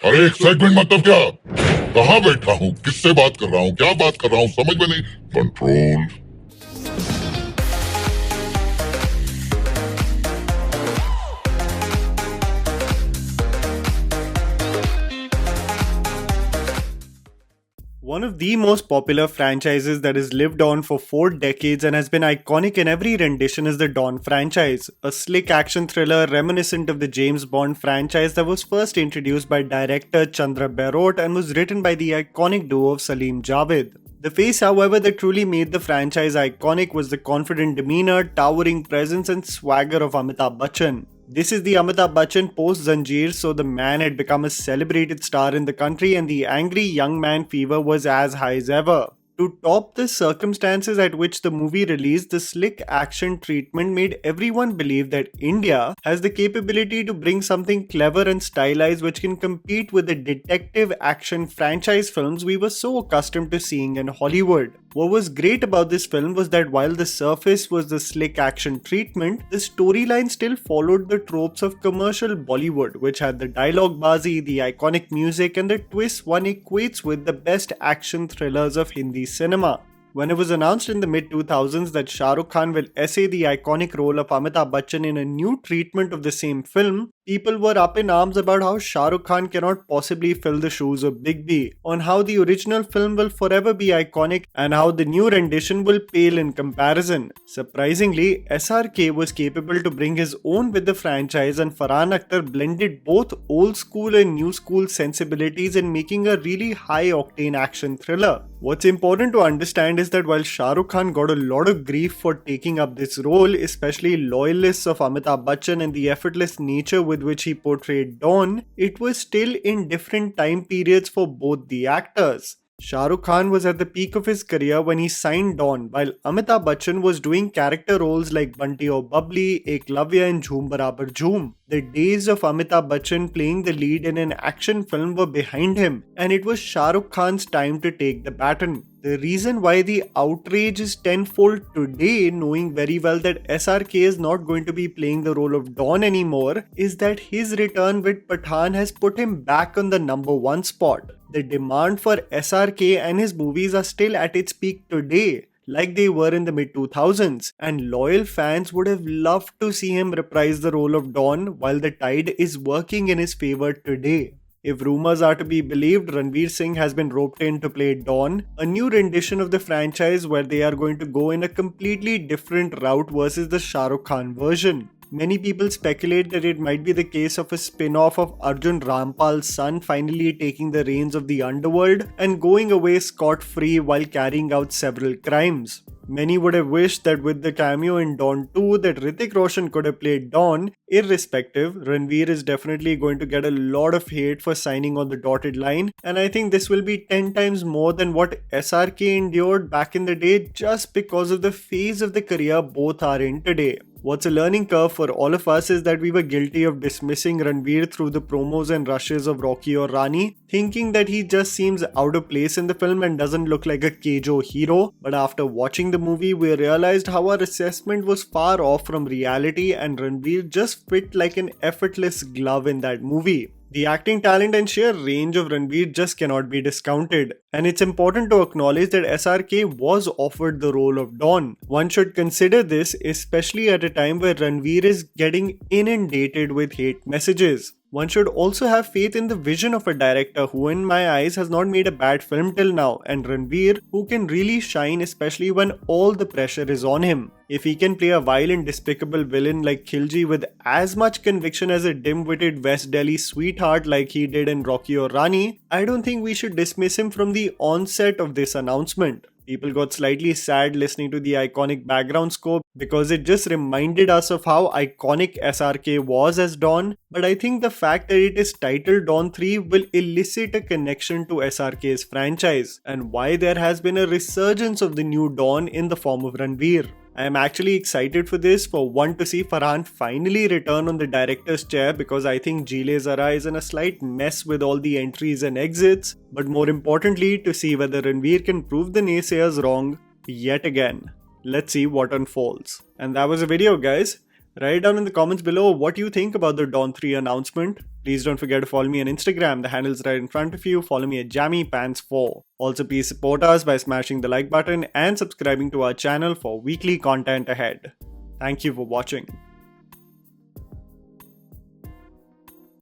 अरे एक्साइटमेंट मतलब क्या? कहाँ बैठा हूँ, किससे बात कर रहा हूँ, क्या बात कर रहा हूँ, समझ में नहीं। Control. One of the most popular franchises that has lived on for 4 decades and has been iconic in every rendition is the Dawn franchise, a slick action thriller reminiscent of the James Bond franchise that was first introduced by director Chandra Barot and was written by the iconic duo of Salim Javed. The face, however, that truly made the franchise iconic was the confident demeanor, towering presence, and swagger of Amitabh Bachchan. This is the Amitabh Bachchan post Zanjeer, so the man had become a celebrated star in the country and the angry young man fever was as high as ever. To top the circumstances at which the movie released, the slick action treatment made everyone believe that India has the capability to bring something clever and stylized which can compete with the detective action franchise films we were so accustomed to seeing in Hollywood. What was great about this film was that while the surface was the slick action treatment, the storyline still followed the tropes of commercial Bollywood, which had the dialogue bazi, the iconic music, and the twists one equates with the best action thrillers of Hindi cinema. When it was announced in the mid 2000s that Shah Rukh Khan will essay the iconic role of Amitabh Bachchan in a new treatment of the same film, people were up in arms about how Shah Rukh Khan cannot possibly fill the shoes of Big B, on how the original film will forever be iconic, and how the new rendition will pale in comparison. Surprisingly, SRK was capable to bring his own with the franchise, and Farhan Akhtar blended both old school and new school sensibilities in making a really high octane action thriller. What's important to understand is that while Shah Rukh Khan got a lot of grief for taking up this role, especially loyalists of Amitabh Bachchan and the effortless nature with which he portrayed Dawn, it was still in different time periods for both the actors. Shah Rukh Khan was at the peak of his career when he signed Dawn, while Amitabh Bachchan was doing character roles like Bunty Aur Bubbly, Eklavya and Jhoom Barabar Jhoom. The days of Amitabh Bachchan playing the lead in an action film were behind him, and it was Shah Rukh Khan's time to take the baton. The reason why the outrage is tenfold today, knowing very well that SRK is not going to be playing the role of Dawn anymore, is that his return with Pathaan has put him back on the number one spot. The demand for SRK and his movies are still at its peak today, like they were in the mid 2000s, and loyal fans would have loved to see him reprise the role of Dawn while the tide is working in his favor today. If rumors are to be believed, Ranveer Singh has been roped in to play Dawn, a new rendition of the franchise where they are going to go in a completely different route versus the Shah Rukh Khan version. Many people speculate that it might be the case of a spin-off of Arjun Rampal's son finally taking the reins of the underworld and going away scot-free while carrying out several crimes. Many would have wished that with the cameo in Dawn 2 that Hrithik Roshan could have played Dawn. Irrespective, Ranveer is definitely going to get a lot of hate for signing on the dotted line, and I think this will be 10 times more than what SRK endured back in the day just because of the phase of the career both are in today. What's a learning curve for all of us is that we were guilty of dismissing Ranveer through the promos and rushes of Rocky or Rani, thinking that he just seems out of place in the film and doesn't look like a Kejo hero. But after watching the movie, we realized how our assessment was far off from reality and Ranveer just fit like an effortless glove in that movie. The acting talent and sheer range of Ranveer just cannot be discounted, and it's important to acknowledge that SRK was offered the role of Dawn. One should consider this, especially at a time where Ranveer is getting inundated with hate messages. One should also have faith in the vision of a director who, in my eyes, has not made a bad film till now, and Ranveer, who can really shine especially when all the pressure is on him. If he can play a vile and despicable villain like Khilji with as much conviction as a dim-witted West Delhi sweetheart like he did in Rocky or Rani, I don't think we should dismiss him from the onset of this announcement. People got slightly sad listening to the iconic background score because it just reminded us of how iconic SRK was as Dawn, but I think the fact that it is titled Dawn 3 will elicit a connection to SRK's franchise and why there has been a resurgence of the new Dawn in the form of Ranveer. I am actually excited for this, for one, to see Farhan finally return on the director's chair because I think Jile Zara is in a slight mess with all the entries and exits, but more importantly to see whether Ranveer can prove the naysayers wrong yet again. Let's see what unfolds. And that was a video, guys. Write down in the comments below what you think about the Dawn 3 announcement. Please don't forget to follow me on Instagram. The handle's right in front of you. Follow me at JammyPants4. Also, please support us by smashing the like button and subscribing to our channel for weekly content ahead. Thank you for watching.